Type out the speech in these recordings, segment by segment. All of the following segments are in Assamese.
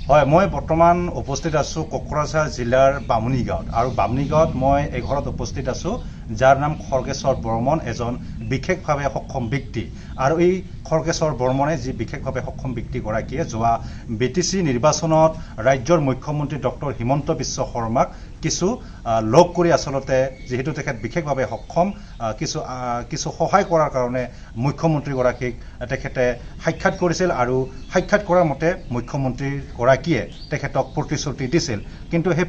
হয়, মই বৰ্তমান উপস্থিত আছোঁ কোকৰাঝাৰ জিলাৰ বামুণী গাঁৱত আৰু বামুণী গাঁৱত মই এঘৰত উপস্থিত আছোঁ যাৰ নাম খৰ্গেশ্বৰ বৰ্মন, এজন বিশেষভাৱে সক্ষম ব্যক্তি। আৰু এই খৰ্গেশ্বৰ বৰ্মনে যি বিশেষভাৱে সক্ষম ব্যক্তিগৰাকীয়ে যোৱা BTC নিৰ্বাচনত ৰাজ্যৰ মুখ্যমন্ত্ৰী ডক্টৰ হিমন্ত বিশ্ব শৰ্মাক কিছু লগ কৰি আচলতে যিহেতু তেখেত বিশেষভাৱে সক্ষম কিছু সহায় কৰাৰ কাৰণে মুখ্যমন্ত্ৰীগৰাকীক তেখেতে সাক্ষাৎ কৰিছিল আৰু সাক্ষাৎ কৰাৰ মতে মুখ্যমন্ত্ৰীগৰাকীয়ে তেখেতক প্ৰতিশ্ৰুতি দিছিল। কিন্তু সেই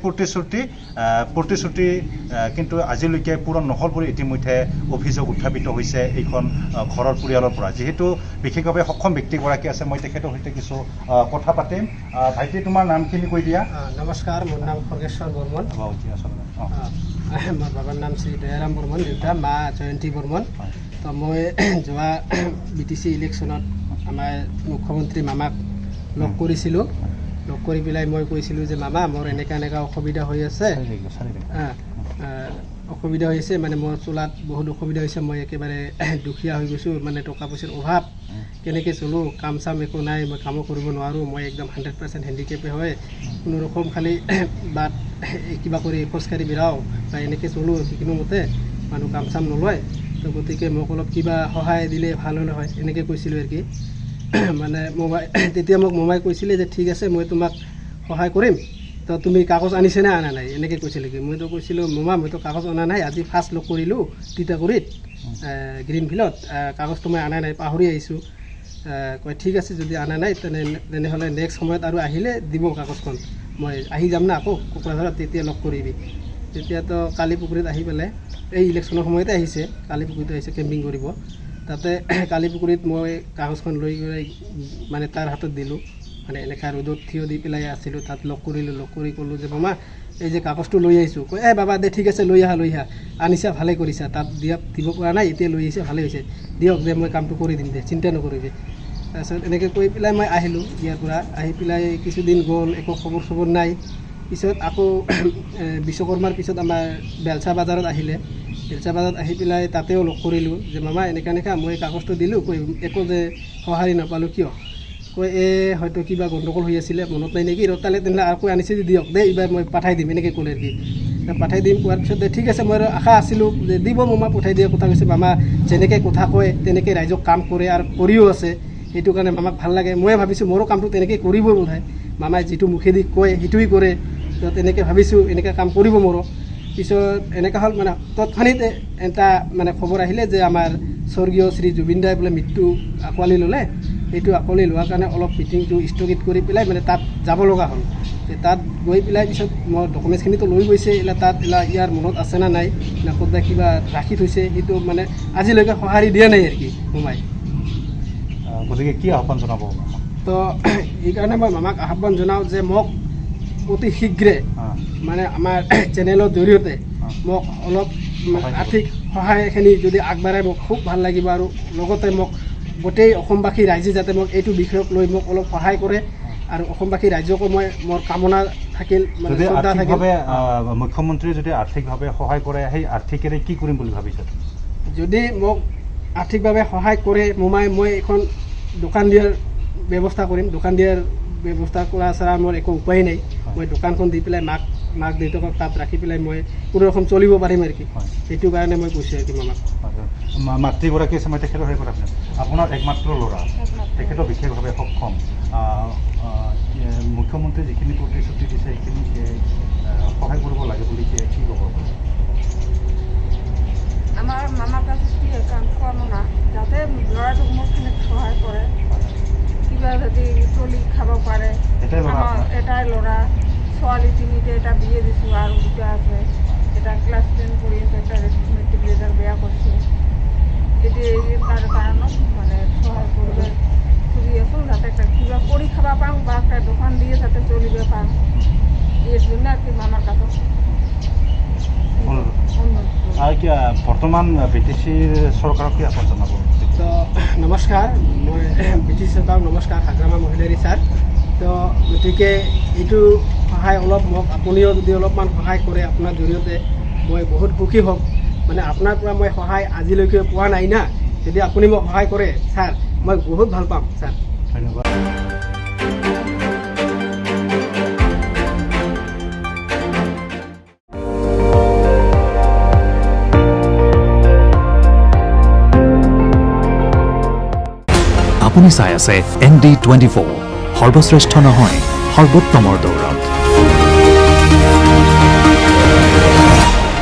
প্ৰতিশ্ৰুতি কিন্তু আজিলৈকে পূৰণ নহ'ল বুলি ইতিমধ্যে অভিযোগ উত্থাপিত হৈছে এইখন ঘৰৰ পৰিয়ালৰ পৰা। যিহেতু বিশেষভাৱে সক্ষম ব্যক্তিগৰাকী আছে, মই তেখেতৰ সৈতে কিছু কথা পাতিম। ভাইটি, তোমাৰ নামখিনি কৈ দিয়া। নমস্কাৰ, মোৰ নাম খৰ্গেশ্বৰ বৰ্মন। মোৰ বাবাৰ নাম শ্ৰী দয়াৰাম বৰ্মন, দেউতা মা জয়ন্তী বৰ্মন। তো মই যোৱা BTC ইলেকশ্যনত আমাৰ মুখ্যমন্ত্ৰী মামাক লগ কৰিছিলোঁ। লগ কৰি পেলাই মই কৈছিলোঁ যে মামা, মোৰ এনেকুৱা অসুবিধা হৈ আছে, মানে মোৰ চলাত বহুত অসুবিধা হৈছে, মই একেবাৰে দুখীয়া হৈ গৈছোঁ, মানে টকা পইচাৰ অভাৱ, কেনেকৈ চলোঁ, কাম চাম একো নাই, মই কামো কৰিব নোৱাৰোঁ, মই একদম 100% হেণ্ডিকেপে হয়, কোনোৰকম খালি বাট কিবা কৰি খোজকাঢ়ি বেৰাওঁ বা এনেকৈ চলোঁ, যিকোনো মতে মানুহ কাম চাম নলয়। তো গতিকে মোক অলপ কিবা সহায় দিলে ভাল হ'লে হয়, এনেকৈ কৈছিলোঁ আৰু কি। মানে তেতিয়া মোক মোমাই কৈছিলে যে ঠিক আছে, মই তোমাক সহায় কৰিম, তো তুমি কাগজ আনিছেনে অনা নাই, এনেকৈ কৈছিলে কি। মইতো কৈছিলোঁ মোমা, মইতো কাগজ অনা নাই, আজি ফাৰ্ষ্ট লগ কৰিলোঁ তিতাকুৰিত গ্ৰীণফিল্ডত, কাগজটো মই অনা নাই, পাহৰি আহিছোঁ। কয় ঠিক আছে, যদি অনা নাই তেনেহ'লে নেক্সট সময়ত আৰু আহিলে দিব কাগজখন, মই আহি যাম না আকৌ কোকৰাঝাৰত, তেতিয়া লগ কৰিবি। তেতিয়াতো কালিপুখুৰীত আহি পেলাই এই ইলেকশ্যনৰ সময়তে আহিছে, কালিপুখুৰীত আহিছে কেম্পিং কৰিব। তাতে কালিপুখুৰীত মই কাগজখন লৈ গৈ মানে তাৰ হাতত দিলোঁ, মানে এনেকুৱা ৰ'দত থিয় দি পেলাই আছিলোঁ। তাত লগ কৰিলোঁ, লগ কৰি ক'লোঁ যে মামা, এই যে কাগজটো লৈ আহিছোঁ। কয় বাবা দে, ঠিক আছে, লৈ আহা আনিছা, ভালে কৰিছা, তাত দিব পৰা নাই, এতিয়া লৈ আহিছে, ভালে হৈছে, দিয়ক দে, মই কামটো কৰি দিম দে, চিন্তা নকৰিবি। তাৰপিছত এনেকৈ কৈ পেলাই মই আহিলোঁ ইয়াৰ পৰা। আহি পেলাই কিছুদিন গ'ল, একো খবৰ চবৰ নাই। পিছত আকৌ বিশ্বকৰ্মাৰ পিছত আমাৰ বেলচা বাজাৰত আহিলে। বেলচা বাজাৰত আহি পেলাই তাতেও লগ কৰিলোঁ যে মামা, এনেকুৱা মই কাগজটো দিলোঁ, কৈ একো যে সঁহাৰি নাপালোঁ, কিয়? কৈ হয়তো কিবা গণ্ডগোল হৈ আছিলে, মনত নাই নেকি, ৰতালে তেনেহ'লে আকৌ আনিছে যে দিয়ক দে, এইবাৰ মই পঠাই দিম, এনেকৈ ক'লে আৰু কি। পঠাই দিম কোৱাৰ পিছত ঠিক আছে, মই আশা আছিলোঁ যে দিব মামা, পঠাই দিয়া কথা কৈছে। মামা যেনেকৈ কথা কয় তেনেকৈ ৰাইজক কাম কৰে আৰু কৰিও আছে, সেইটো কাৰণে মামাক ভাল লাগে। ময়ে ভাবিছোঁ মোৰো কামটো তেনেকৈ কৰিব বোধহয়, মামাই যিটো মুখেদি কয় সেইটোৱেই কৰে। তো তেনেকৈ ভাবিছোঁ এনেকৈ কাম কৰিব মোৰো। পিছত এনেকুৱা হ'ল, মানে তৎক্ষণিত এটা মানে খবৰ আহিলে যে আমাৰ স্বৰ্গীয় শ্ৰী জুবিন দাই বোলে মৃত্যু আঁকোৱালি ল'লে। সেইটো আঁকোৱালি লোৱাৰ কাৰণে অলপ মিটিংটো স্থগিত কৰি পেলাই মানে তাত যাব লগা হ'ল। তাত গৈ পেলাই পিছত মোৰ ডকুমেণ্টছখিনিতো লৈ গৈছে, তাত ইয়াৰ মনত আছে না নাই, না ক'ৰবাত কিবা ৰাখি থৈছে, সেইটো মানে আজিলৈকে সঁহাৰি দিয়া নাই আৰু কি মোমাই। গতিকে কি আহ্বান জনাব? তো এইকাৰণে মই মামাক আহ্বান জনাওঁ যে মোক অতি শীঘ্ৰে মানে আমাৰ চেনেলৰ জৰিয়তে মোক অলপ আৰ্থিক সহায়খিনি যদি আগবঢ়াই মোক খুব ভাল লাগিব। আৰু লগতে মোক গোটেই অসমবাসী ৰাইজে যাতে মোক এইটো বিষয়ক লৈ মোক অলপ সহায় কৰে, আৰু অসমবাসী ৰাইজকো মই মোৰ কামনা থাকিল, মানে শ্ৰদ্ধা থাকিল। মুখ্যমন্ত্ৰীয়ে যদি আৰ্থিকভাৱে সহায় কৰে, সেই আৰ্থিকেৰে কি কৰিম বুলি ভাবিছে? যদি মোক আৰ্থিকভাৱে সহায় কৰে মোমাই, মই এখন দোকান দিয়াৰ ব্যৱস্থা কৰিম। দোকান দিয়াৰ ব্যৱস্থা কৰা ছাড়া মোৰ একো উপায় নাই। মই দোকানখন দি পেলাই মাক দেউতাকক তাত ৰাখি পেলাই মই কোনোৰকম চলিব পাৰিম আৰু কি। সেইটো কাৰণে মই কৈছোঁ আৰু কি মামাক। মাতৃগৰাকী আছে, মই তেখেতৰ সেই কথা আপোনাৰ একমাত্ৰ ল'ৰা, তেখেতৰ বিশেষভাৱে সক্ষম, মুখ্যমন্ত্ৰীয়ে যিখিনি প্ৰতিশ্ৰুতি দিছে সেইখিনি সহায় কৰিব লাগে বুলি কি ক'ব? আমাৰ মামাৰ কাছে কি কামনা, যাতে ল'ৰাটোক মোৰখিনিত সহায় কৰে, কিবা যদি চলি খাব পাৰে। আমাৰ এটাই ল'ৰা, ছোৱালী তিনিটা, এটা বিয়ে দিছোঁ আৰু দুটা আছে, এটা ক্লাছ 10 পঢ়ি আছে, এটা মেট্ৰিক ৰিজাল্ট বেয়া কৰিছে। এতিয়া এই তাৰ কাৰণত মানে সহায় কৰিব খুজি আছোঁ, যাতে কিবা কৰি খাব পাওঁ বা একটা দোকান দিয়ে যাতে চলিব পাওঁ, এই জন্য আর কি মামার কাছে। আৰু কি বৰ্তমান BTCৰ চৰকাৰক কি আহ্বান জনাব? তো নমস্কাৰ, মই BTC চৰকাৰক নমস্কাৰ, হাগ্ৰামা মহিলাৰী ছাৰ। তো গতিকে এইটো সহায় অলপ মোক আপুনিও যদি অলপমান সহায় কৰে আপোনাৰ জৰিয়তে, মই বহুত সুখী হ'ম। মানে আপোনাৰ পৰা মই সহায় আজিলৈকে পোৱা নাই না, যদি আপুনি মোক সহায় কৰে ছাৰ, মই বহুত ভাল পাম ছাৰ। ধন্যবাদ। আপুনি চাই আছে ND24 সৰ্বশ্ৰেষ্ঠ নহয় সৰ্বোত্তমৰ দৌৰত।